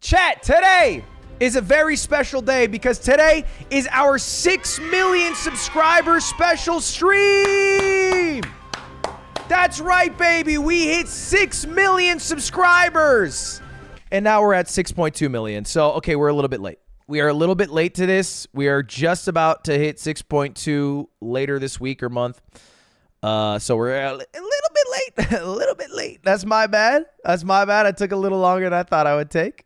Chat, today is a very special day because today is our 6 million subscriber special stream. That's right, baby. We hit 6 million subscribers. And now we're at 6.2 million. So, okay, we're a little bit late. We are a little bit late to this. We are just about to hit 6.2 later this week or month. So we're a little bit late. A little bit late. That's my bad. That's my bad. I took a little longer than I thought I would take.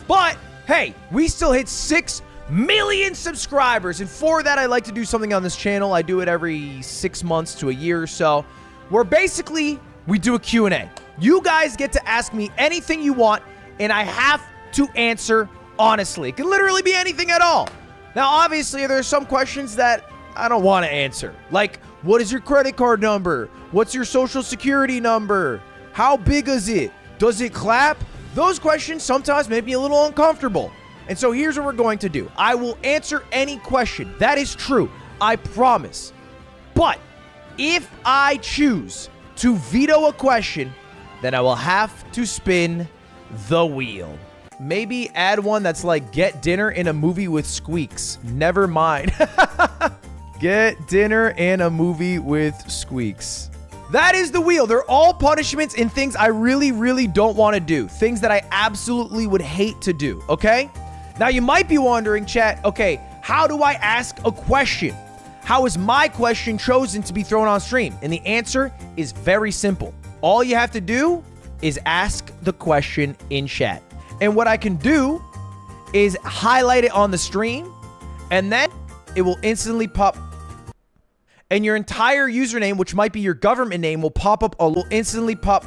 But, hey, we still hit 6 million subscribers. And for that, I like to do something on this channel. I do it every 6 months to a year or so. Where basically, we do a Q&A. You guys get to ask me anything you want, and I have to answer honestly. It can literally be anything at all. Now, obviously, there are some questions that I don't want to answer. Like, what is your credit card number? What's your social security number? How big is it? Does it clap? Those questions sometimes make me a little uncomfortable. And so here's what we're going to do. I will answer any question. That is true. I promise. But if I choose to veto a question, then I will have to spin the wheel. Maybe add one that's like get dinner in a movie with squeaks. Never mind. Get dinner in a movie with squeaks. That is the wheel. They're all punishments and things I really, really don't want to do. Things that I absolutely would hate to do, okay? Now, you might be wondering, chat, okay, how do I ask a question? How is my question chosen to be thrown on stream? And the answer is very simple. All you have to do is ask the question in chat. And what I can do is highlight it on the stream, and then it will instantly pop. And your entire username, which might be your government name, will pop up. Will instantly pop.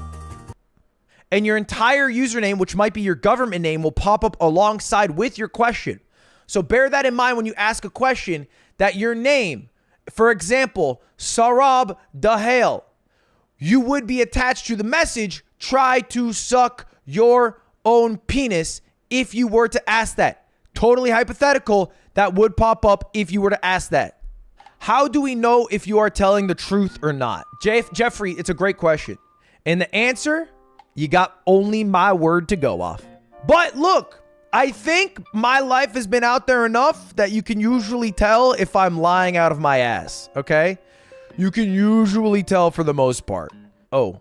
And your entire username, which might be your government name, will pop up alongside with your question. So bear that in mind when you ask a question, that your name, for example, Sarab Dahale, you would be attached to the message, try to suck your own penis, if you were to ask that. Totally hypothetical, that would pop up if you were to ask that. How do we know if you are telling the truth or not? Jeffrey, it's a great question. And the answer, you got only my word to go off. But look, I think my life has been out there enough that you can usually tell if I'm lying out of my ass, okay? You can usually tell for the most part. Oh.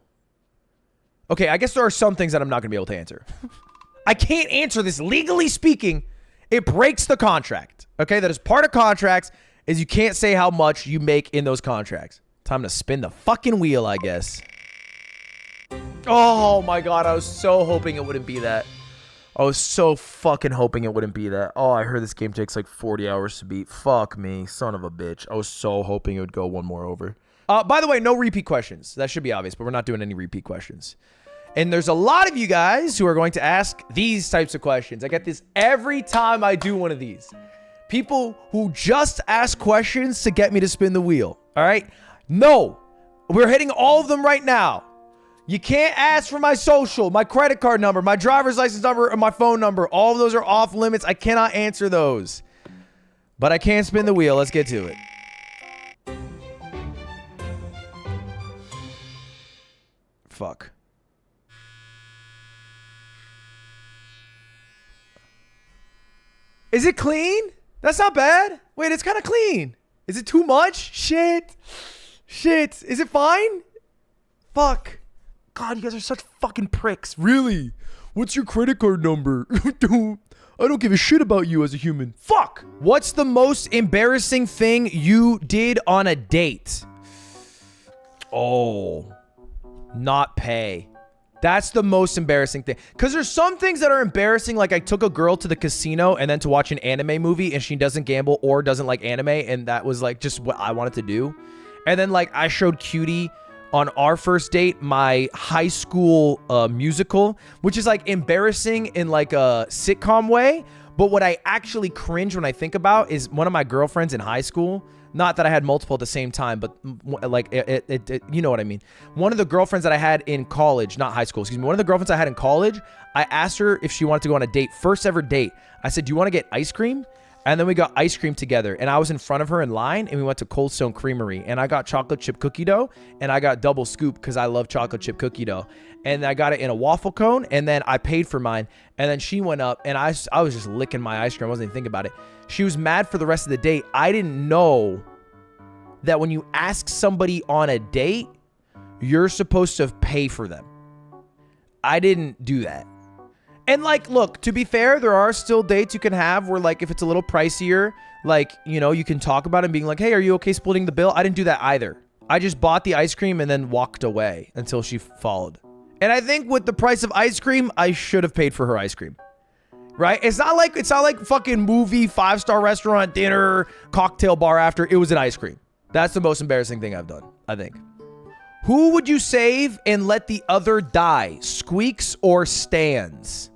Okay, I guess there are some things that I'm not going to be able to answer. I can't answer this. Legally speaking, it breaks the contract, okay? That is part of contracts, is you can't say how much you make in those contracts. Time to spin the fucking wheel, I guess. Oh my god, I was so hoping it wouldn't be that. I was so fucking hoping it wouldn't be that. Oh, I heard this game takes like 40 hours to beat. Fuck me, son of a bitch. I was so hoping it would go one more over. By the way, no repeat questions. That should be obvious, but we're not doing any repeat questions. And there's a lot of you guys who are going to ask these types of questions. I get this every time I do one of these. People who just ask questions to get me to spin the wheel. All right? No. We're hitting all of them right now. You can't ask for my social, my credit card number, my driver's license number, or my phone number. All of those are off limits. I cannot answer those. But I can spin the wheel. Let's get to it. Fuck. Is it clean? That's not bad. Wait, it's kind of clean. Is it too much? Shit. Shit. Is it fine? Fuck. God, you guys are such fucking pricks. Really? What's your credit card number? I don't give a shit about you as a human. Fuck. What's the most embarrassing thing you did on a date? Oh. Not pay. That's the most embarrassing thing. Because there's some things that are embarrassing. Like I took a girl to the casino and then to watch an anime movie and she doesn't gamble or doesn't like anime. And that was like just what I wanted to do. And then like I showed Cutie on our first date my high school musical, which is like embarrassing in like a sitcom way. But what I actually cringe when I think about is one of my girlfriends in high school. Not that I had multiple at the same time, but like you know what I mean. One of the girlfriends that I had in college, not high school, excuse me. One of the girlfriends I had in college, I asked her if she wanted to go on a date, first ever date. I said, do you want to get ice cream? And then we got ice cream together. And I was in front of her in line, and we went to Cold Stone Creamery. And I got chocolate chip cookie dough, and I got double scoop because I love chocolate chip cookie dough. And I got it in a waffle cone, and then I paid for mine. And then she went up, and I was just licking my ice cream. I wasn't even thinking about it. She was mad for the rest of the date. I didn't know that when you ask somebody on a date, you're supposed to pay for them. I didn't do that. And like, look, to be fair, there are still dates you can have where like, if it's a little pricier, like, you know, you can talk about it and being like, hey, are you okay splitting the bill? I didn't do that either. I just bought the ice cream and then walked away until she followed. And I think with the price of ice cream, I should have paid for her ice cream. Right? It's not like fucking movie, 5-star restaurant, dinner, cocktail bar after. It was an ice cream. That's the most embarrassing thing I've done, I think. Who would you save and let the other die? Squeaks or Stans?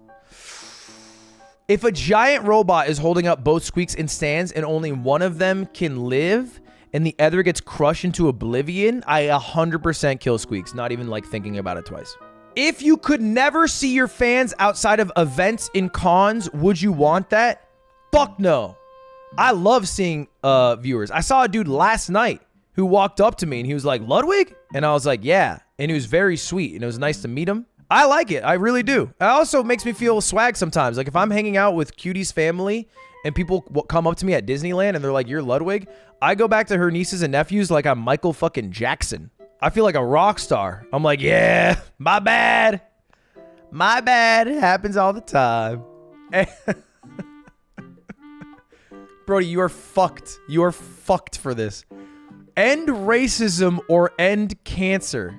If a giant robot is holding up both Squeaks and Stans and only one of them can live and the other gets crushed into oblivion, I 100% kill Squeaks, not even like thinking about it twice. If you could never see your fans outside of events and cons, would you want that? Fuck no. I love seeing viewers. I saw a dude last night who walked up to me and he was like, Ludwig? And I was like, yeah. And he was very sweet and it was nice to meet him. I like it. I really do. It also makes me feel swag sometimes. Like if I'm hanging out with Cutie's family and people come up to me at Disneyland and they're like, you're Ludwig, I go back to her nieces and nephews like I'm Michael fucking Jackson. I feel like a rock star. I'm like, yeah, my bad. My bad. It happens all the time. Brody, you are fucked. You are fucked for this. End racism or end cancer?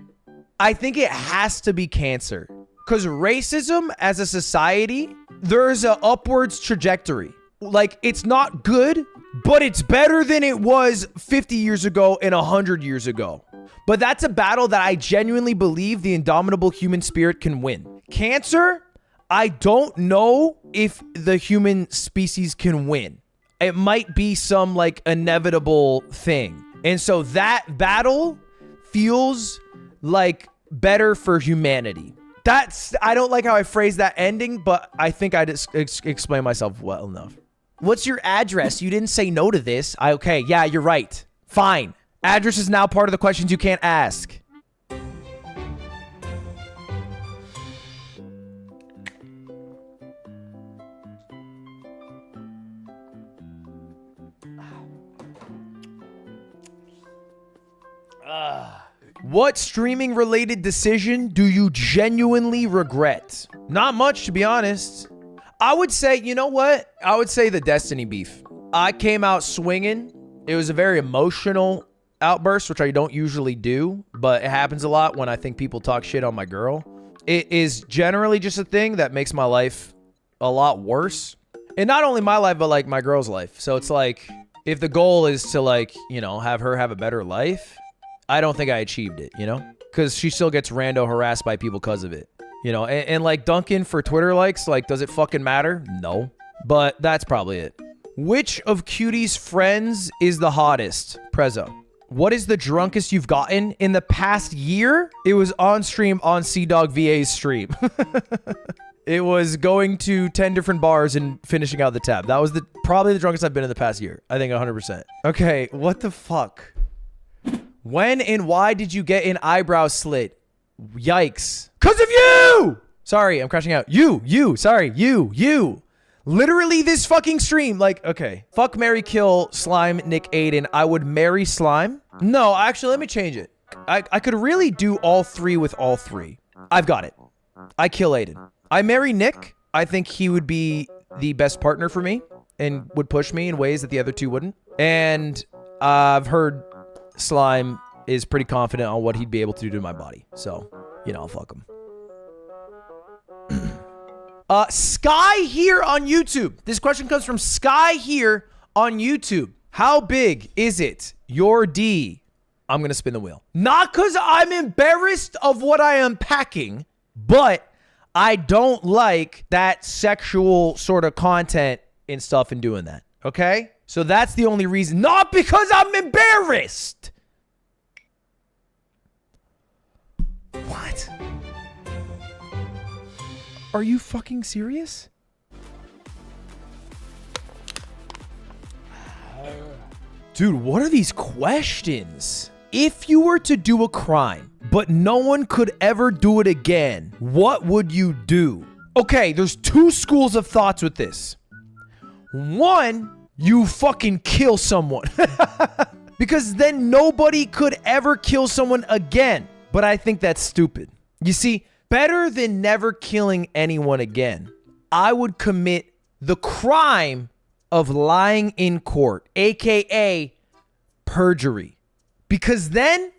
I think it has to be cancer. Because racism as a society, there's an upwards trajectory. Like, it's not good, but it's better than it was 50 years ago and 100 years ago. But that's a battle that I genuinely believe the indomitable human spirit can win. Cancer, I don't know if the human species can win. It might be some like inevitable thing. And so that battle feels like better for humanity. I don't like how I phrased that ending, but I think I just explained myself well enough. What's your address? You didn't say no to this. Okay, yeah, you're right. Fine. Address is now part of the questions you can't ask. What streaming related decision do you genuinely regret? Not much, to be honest. I would say, you know what? I would say the Destiny beef. I came out swinging. It was a very emotional outburst, which I don't usually do, but it happens a lot when I think people talk shit on my girl. It is generally just a thing that makes my life a lot worse. And not only my life, but like my girl's life. So it's like, if the goal is to like, you know, have her have a better life, I don't think I achieved it, you know? Because she still gets rando harassed by people because of it. You know, and like Duncan for Twitter likes, like, does it fucking matter? No. But that's probably it. Which of Cutie's friends is the hottest? Prezzo. What is the drunkest you've gotten in the past year? It was on stream on CDog VA's stream. It was going to 10 different bars and finishing out the tab. That was probably the drunkest I've been in the past year. I think 100%. Okay, what the fuck? When and why did you get an eyebrow slit? Yikes. 'Cause of you! Sorry, I'm crashing out. Sorry, you. Literally this fucking stream. Like, okay. Fuck, marry, kill, Slime, Nick, Aiden. I would marry Slime. No, actually, let me change it. I could really do all three with all three. I've got it. I kill Aiden. I marry Nick. I think he would be the best partner for me and would push me in ways that the other two wouldn't. And I've heard Slime is pretty confident on what he'd be able to do to my body. So, you know, I'll fuck him. Sky here on YouTube. This question comes from Sky here on YouTube. How big is it? Your D. I'm going to spin the wheel. Not because I'm embarrassed of what I am packing, but I don't like that sexual sort of content and stuff and doing that. Okay? So that's the only reason. Not because I'm embarrassed. What? Are you fucking serious? Dude, what are these questions? If you were to do a crime, but no one could ever do it again, what would you do? Okay, there's two schools of thoughts with this. One, you fucking kill someone. Because then nobody could ever kill someone again. But I think that's stupid. You see, better than never killing anyone again, I would commit the crime of lying in court, aka perjury. Because then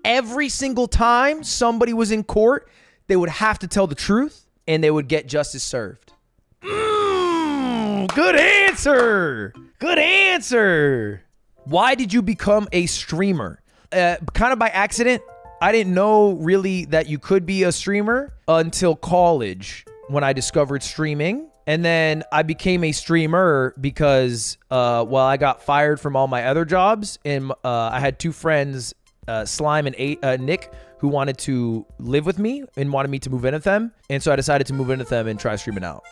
every single time somebody was in court, they would have to tell the truth and they would get justice served. Good answer. Good answer. Why did you become a streamer? Kind of by accident. I didn't know really that you could be a streamer until college when I discovered streaming. And then I became a streamer because, I got fired from all my other jobs. And I had two friends, Slime and Nick, who wanted to live with me and wanted me to move in with them. And so I decided to move in with them and try streaming out.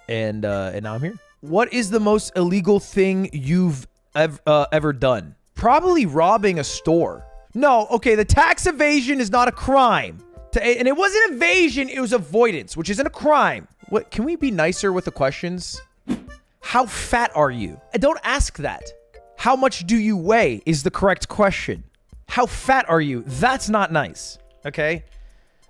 And now I'm here. What is the most illegal thing you've ever done? Probably robbing a store. No, okay, the tax evasion is not a crime. And it wasn't evasion, it was avoidance, which isn't a crime. What? Can we be nicer with the questions? How fat are you? Don't ask that. How much do you weigh is the correct question. How fat are you? That's not nice, okay?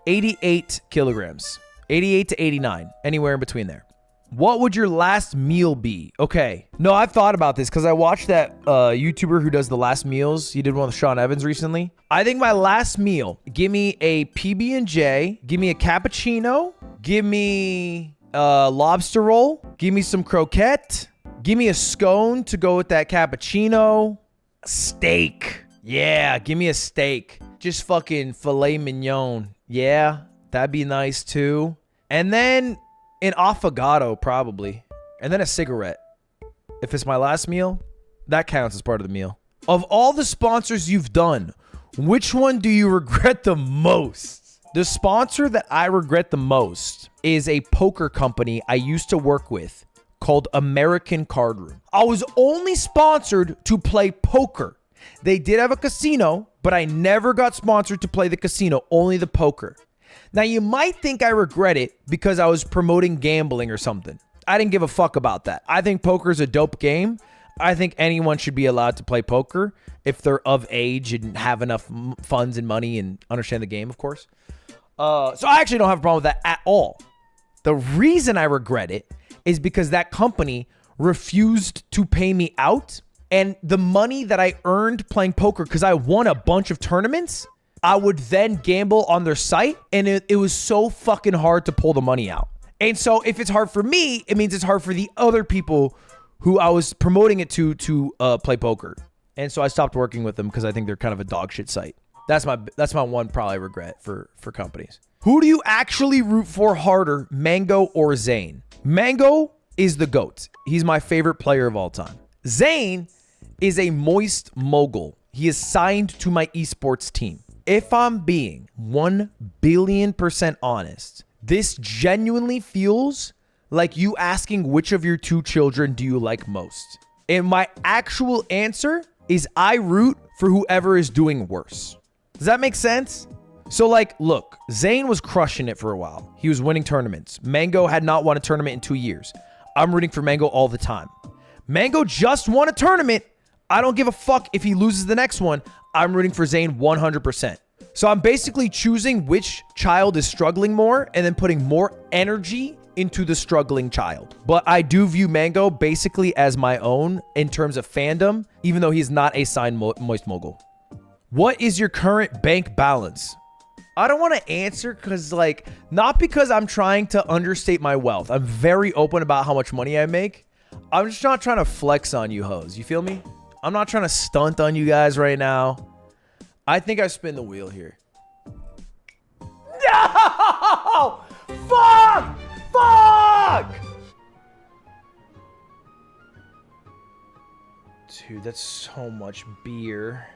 88 kilograms. 88 to 89, anywhere in between there. What would your last meal be? Okay. No, I've thought about this because I watched that YouTuber who does the last meals. He did one with Sean Evans recently. I think my last meal, give me a PB&J, give me a cappuccino, give me a lobster roll, give me some croquette, give me a scone to go with that cappuccino, steak. Yeah, give me a steak. Just fucking filet mignon. Yeah, that'd be nice too. And then an affogato, probably. And then a cigarette. If it's my last meal, that counts as part of the meal. Of all the sponsors you've done, which one do you regret the most? The sponsor that I regret the most is a poker company I used to work with called American Card Room. I was only sponsored to play poker. They did have a casino, but I never got sponsored to play the casino, only the poker. Now, you might think I regret it because I was promoting gambling or something. I didn't give a fuck about that. I think poker is a dope game. I think anyone should be allowed to play poker if they're of age and have enough funds and money and understand the game, of course. So I actually don't have a problem with that at all. The reason I regret it is because that company refused to pay me out. And the money that I earned playing poker, because I won a bunch of tournaments, I would then gamble on their site, and it was so fucking hard to pull the money out. And so if it's hard for me, it means it's hard for the other people who I was promoting it to play poker. And so I stopped working with them because I think they're kind of a dog shit site. That's my one probably regret for companies. Who do you actually root for harder, Mango or Zane? Mango is the GOAT. He's my favorite player of all time. Zane is a moist mogul. He is signed to my esports team. If I'm being 1 billion% honest, this genuinely feels like you asking which of your two children do you like most. And my actual answer is I root for whoever is doing worse. Does that make sense? So like, look, Zane was crushing it for a while. He was winning tournaments. Mango had not won a tournament in 2 years. I'm rooting for Mango all the time. Mango just won a tournament. I don't give a fuck if he loses the next one. I'm rooting for Zane 100%. So I'm basically choosing which child is struggling more and then putting more energy into the struggling child. But I do view Mango basically as my own in terms of fandom, even though he's not a signed Moist Mogul. What is your current bank balance? I don't want to answer because not because I'm trying to understate my wealth. I'm very open about how much money I make. I'm just not trying to flex on you hoes. You feel me? I'm not trying to stunt on you guys right now. I think I spin the wheel here. No! Fuck! Fuck! Dude, that's so much beer.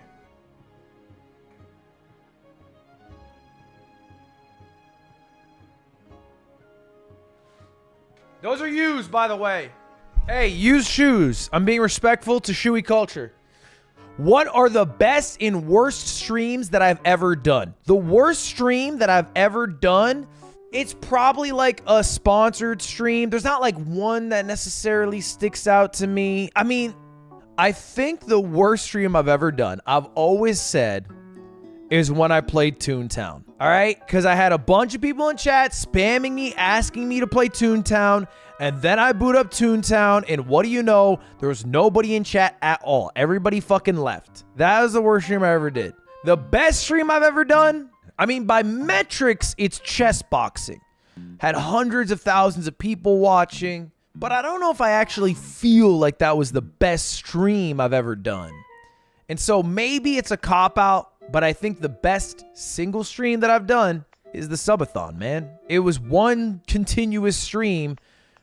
Those are used, by the way. Hey, use shoes. I'm being respectful to shoey culture. What are the best and worst streams that I've ever done? The worst stream that I've ever done, it's probably like a sponsored stream. There's not like one that necessarily sticks out to me. I mean, I think the worst stream I've ever done, I've always said, is when I played Toontown. All right? Because I had a bunch of people in chat spamming me, asking me to play Toontown. And then I boot up Toontown, and what do you know? There was nobody in chat at all. Everybody fucking left. That was the worst stream I ever did. The best stream I've ever done? I mean, by metrics, it's chess boxing. Had hundreds of thousands of people watching, but I don't know if I actually feel like that was the best stream I've ever done. And so maybe it's a cop-out, but I think the best single stream that I've done is the subathon, man. It was one continuous stream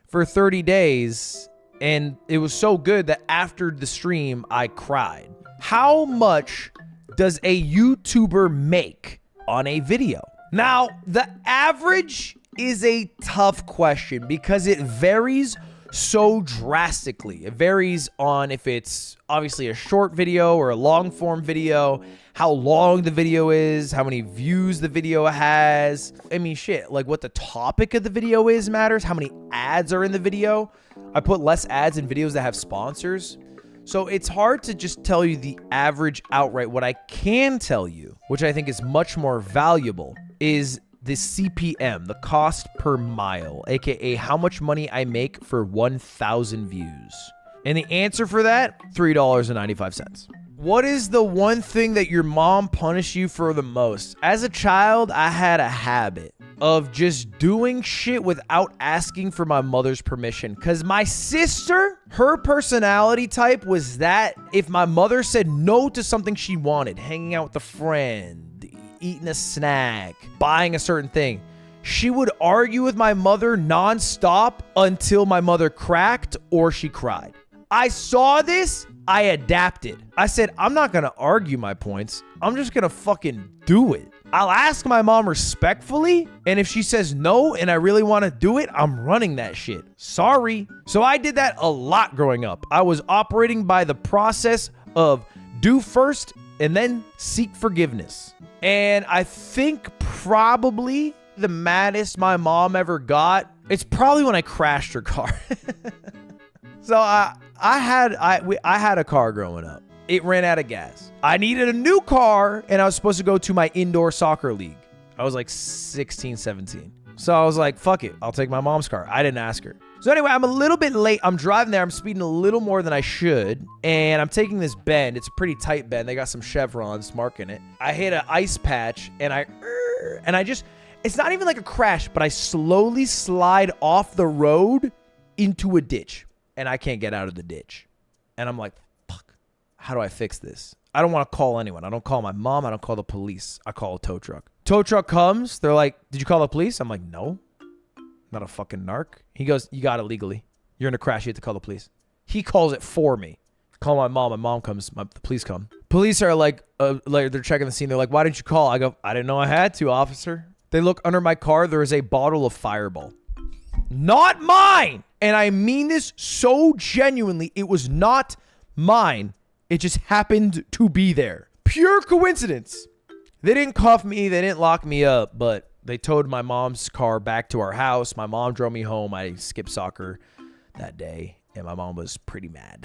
for 30 days, and it was so good that after the stream, I cried. How much does a YouTuber make on a video? Now, the average is a tough question because it varies so drastically. It varies on if it's obviously a short video or a long form video, how long the video is, how many views the video has. I mean, shit, like what the topic of the video is matters, how many ads are in the video. I put less ads in videos that have sponsors. So it's hard to just tell you the average outright. What I can tell you, which I think is much more valuable, is the CPM, the cost per mile, aka how much money I make for 1,000 views. And the answer for that, $3.95. What is the one thing that your mom punished you for the most? As a child, I had a habit of just doing shit without asking for my mother's permission. Because my sister, her personality type was that if my mother said no to something she wanted, hanging out with a friend, eating a snack, buying a certain thing, she would argue with my mother nonstop until my mother cracked or she cried. I saw this, I adapted. I said, I'm not gonna argue my points. I'm just gonna fucking do it. I'll ask my mom respectfully, and if she says no and I really want to do it, I'm running that shit. Sorry. So I did that a lot growing up. I was operating by the process of do first and then seek forgiveness. And I think probably the maddest my mom ever got, it's probably when I crashed her car. So I had a car growing up. It ran out of gas. I needed a new car, and I was supposed to go to my indoor soccer league. I was like 16, 17. So I was like, fuck it. I'll take my mom's car. I didn't ask her. So anyway, I'm a little bit late. I'm driving there. I'm speeding a little more than I should. And I'm taking this bend. It's a pretty tight bend. They got some chevrons marking it. I hit an ice patch, and I just, it's not even like a crash, but I slowly slide off the road into a ditch. And I can't get out of the ditch. And I'm like, fuck, how do I fix this? I don't want to call anyone. I don't call my mom. I don't call the police. I call a tow truck. Tow truck comes. They're like, did you call the police? I'm like, no. Not a fucking narc. He goes, you got it legally. You're in a crash. You have to call the police. He calls it for me. Call my mom. My mom comes. The police come. Police are like they're checking the scene. They're like, why didn't you call? I go, I didn't know I had to, officer. They look under my car. There is a bottle of Fireball. Not mine. And I mean this so genuinely. It was not mine. It just happened to be there. Pure coincidence. They didn't cuff me. They didn't lock me up, but they towed my mom's car back to our house. My mom drove me home. I skipped soccer that day, and my mom was pretty mad.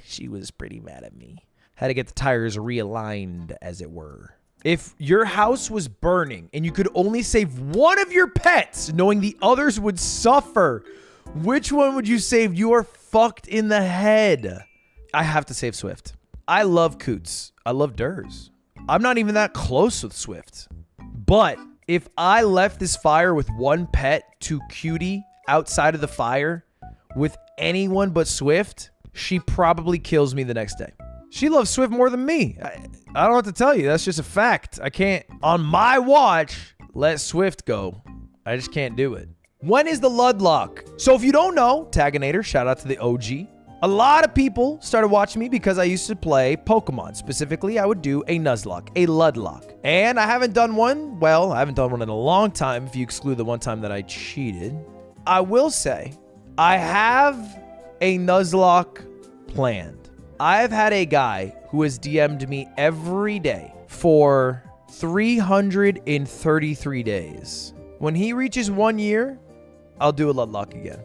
She was pretty mad at me. Had to get the tires realigned, as it were. If your house was burning and you could only save one of your pets, knowing the others would suffer, which one would you save? You are fucked in the head. I have to save Swift. I love Coots. I love Durs. I'm not even that close with Swift. But if I left this fire with one pet to Cutie outside of the fire with anyone but Swift, she probably kills me the next day. She loves Swift more than me. I don't know what to tell you. That's just a fact. I can't, on my watch, let Swift go. I just can't do it. When is the Ludlock? So if you don't know, Taganator, shout out to the OG. A lot of people started watching me because I used to play Pokemon. Specifically, I would do a Nuzlocke, a Ludlock. And I haven't done one. Well, I haven't done one in a long time if you exclude the one time that I cheated. I will say, I have a Nuzlocke planned. I've had a guy who has DM'd me every day for 333 days. When he reaches 1 year, I'll do a Ludlock again.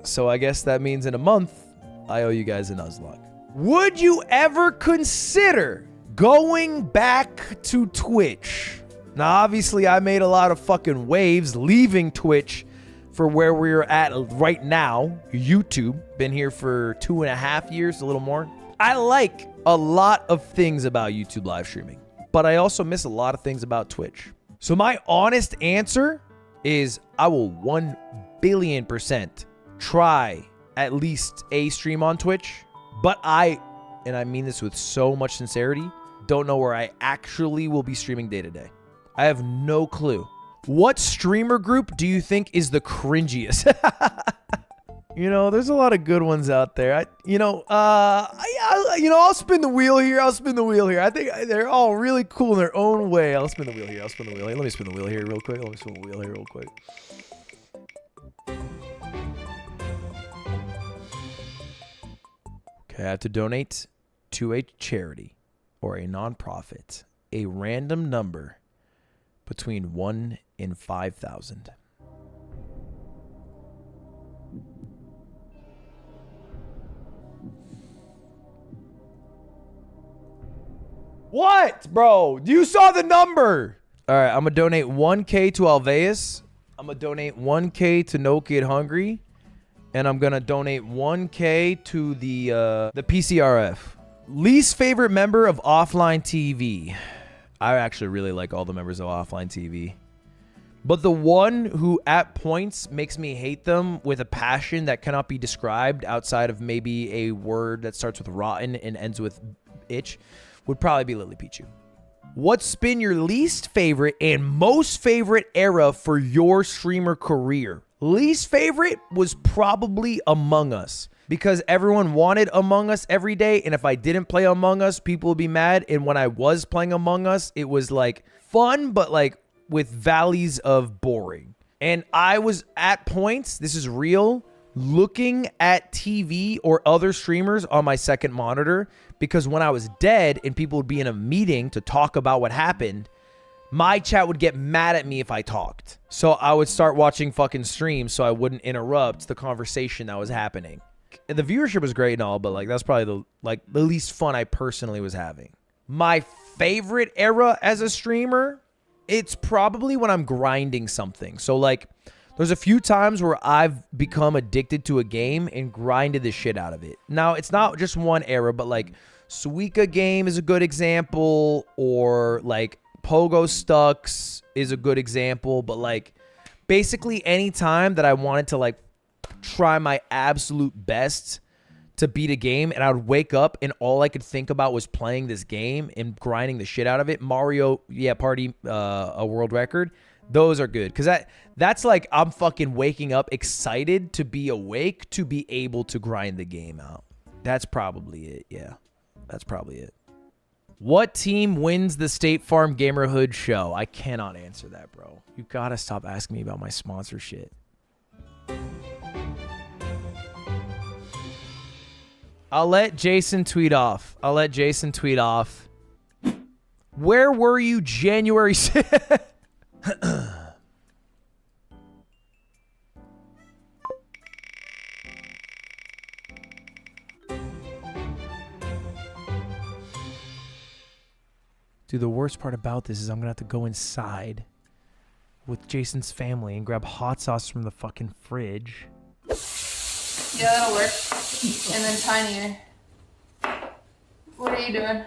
So I guess that means in a month, I owe you guys a Nuzlocke. Would you ever consider going back to Twitch? Now, obviously, I made a lot of fucking waves leaving Twitch for where we're at right now, YouTube. Been here for 2.5 years, a little more. I like a lot of things about YouTube live streaming, but I also miss a lot of things about Twitch. So my honest answer is I will 1 billion% try at least a stream on Twitch, but and I mean this with so much sincerity, don't know where I actually will be streaming day to day. I have no clue. What streamer group do you think is the cringiest? You know, there's a lot of good ones out there. I'll spin the wheel here. I think they're all really cool in their own way. I'll spin the wheel here. Hey, let me spin the wheel here real quick. Okay, I have to donate to a charity or a nonprofit a random number between 1 and 5,000. What, bro? You saw the number. All right, I'm gonna donate 1K to Alveus. I'm gonna donate 1K to No Kid Hungry, and I'm gonna donate 1K to the PCRF. Least favorite member of Offline TV. I actually really like all the members of Offline TV. But the one who at points makes me hate them with a passion that cannot be described outside of maybe a word that starts with rotten and ends with itch would probably be Lily Pichu. What's been your least favorite and most favorite era for your streamer career? Least favorite was probably Among Us, because everyone wanted Among Us every day, and if I didn't play Among Us, people would be mad. And when I was playing Among Us, it was like fun, but like with valleys of boring. And I was at points, this is real, looking at TV or other streamers on my second monitor, because when I was dead and people would be in a meeting to talk about what happened, my chat would get mad at me if I talked. So I would start watching fucking streams so I wouldn't interrupt the conversation that was happening. The viewership was great and all, but like that's probably the least fun I personally was having. My favorite era as a streamer, it's probably when I'm grinding something. So like there's a few times where I've become addicted to a game and grinded the shit out of it. Now, it's not just one era, but like Suika game is a good example, or like Pogo Stucks is a good example. But like basically any time that I wanted to like try my absolute best to beat a game, and I would wake up and all I could think about was playing this game and grinding the shit out of it. Mario, Party, a world record. Those are good, because that's like I'm fucking waking up excited to be awake to be able to grind the game out. That's probably it. Yeah, that's probably it. What team wins the State Farm Gamerhood show? I cannot answer that, bro. You gotta stop asking me about my sponsor shit. I'll let Jason tweet off. Where were you January 6th? Dude, the worst part about this is I'm gonna have to go inside with Jason's family and grab hot sauce from the fucking fridge. Yeah, that'll work. And then tinier. What are you doing?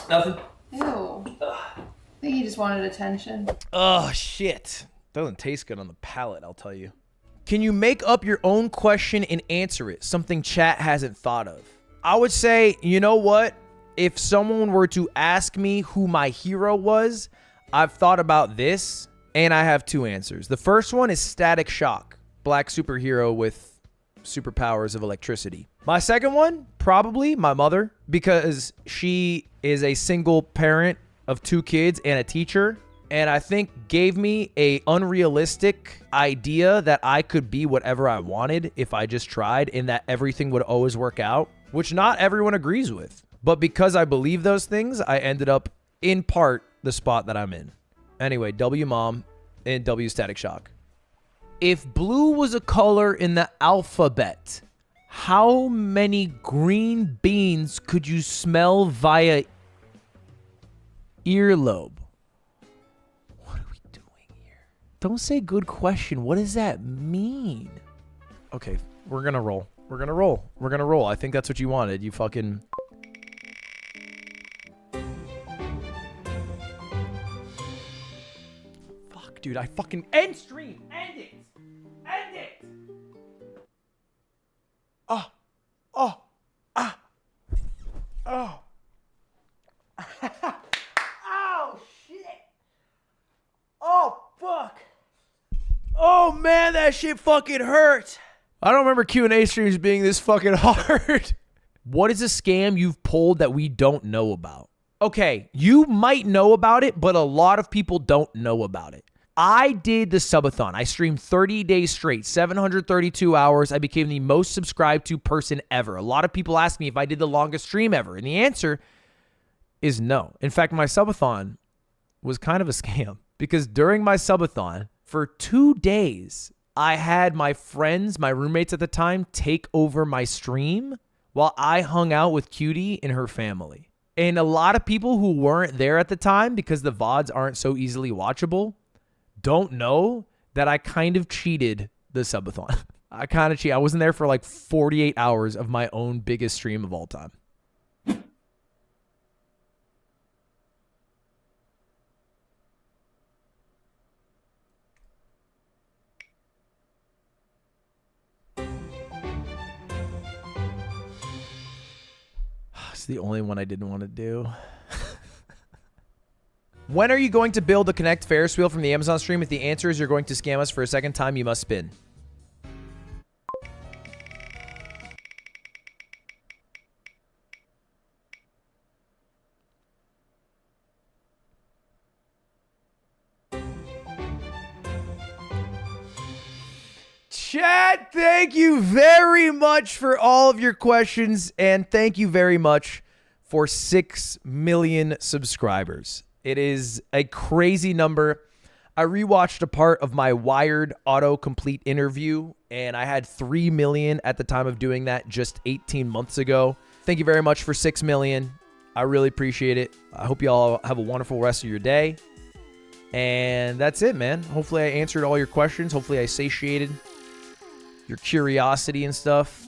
Nothing. Ew. I think he just wanted attention. Oh, shit. Doesn't taste good on the palate, I'll tell you. Can you make up your own question and answer it? Something chat hasn't thought of. I would say, you know what? If someone were to ask me who my hero was, I've thought about this, and I have two answers. The first one is Static Shock, black superhero with superpowers of electricity. My second one, probably my mother, because she is a single parent of 2 kids and a teacher, and I think gave me a unrealistic idea that I could be whatever I wanted if I just tried, and that everything would always work out, which not everyone agrees with. But because I believe those things, I ended up, in part, the spot that I'm in. Anyway, W Mom and W Static Shock. If blue was a color in the alphabet, how many green beans could you smell via earlobe? What are we doing here? Don't say good question. What does that mean? Okay, we're gonna roll. We're gonna roll. We're gonna roll. I think that's what you wanted. You fucking... Fuck, dude. I fucking... End stream! End it! End it! Oh. Oh. Ah. Oh. Oh, shit. Oh, fuck. Oh, man, that shit fucking hurt. I don't remember Q&A streams being this fucking hard. What is a scam you've pulled that we don't know about? Okay, you might know about it, but a lot of people don't know about it. I did the subathon. I streamed 30 days straight, 732 hours. I became the most subscribed to person ever. A lot of people ask me if I did the longest stream ever, and the answer is no. In fact, my subathon was kind of a scam because during my subathon, for 2 days, I had my friends, my roommates at the time, take over my stream while I hung out with Cutie and her family. And a lot of people who weren't there at the time, because the VODs aren't so easily watchable, don't know that I kind of cheated the subathon. I kind of cheated. I wasn't there for like 48 hours of my own biggest stream of all time. It's the only one I didn't want to do. When are you going to build the Connect Ferris wheel from the Amazon stream? If the answer is you're going to scam us for a second time, you must spin. Chat, thank you very much for all of your questions, and thank you very much for 6 million subscribers. It is a crazy number. I rewatched a part of my Wired autocomplete interview, and I had 3 million at the time of doing that just 18 months ago. Thank you very much for 6 million. I really appreciate it. I hope you all have a wonderful rest of your day. And that's it, man. Hopefully I answered all your questions. Hopefully I satiated your curiosity and stuff.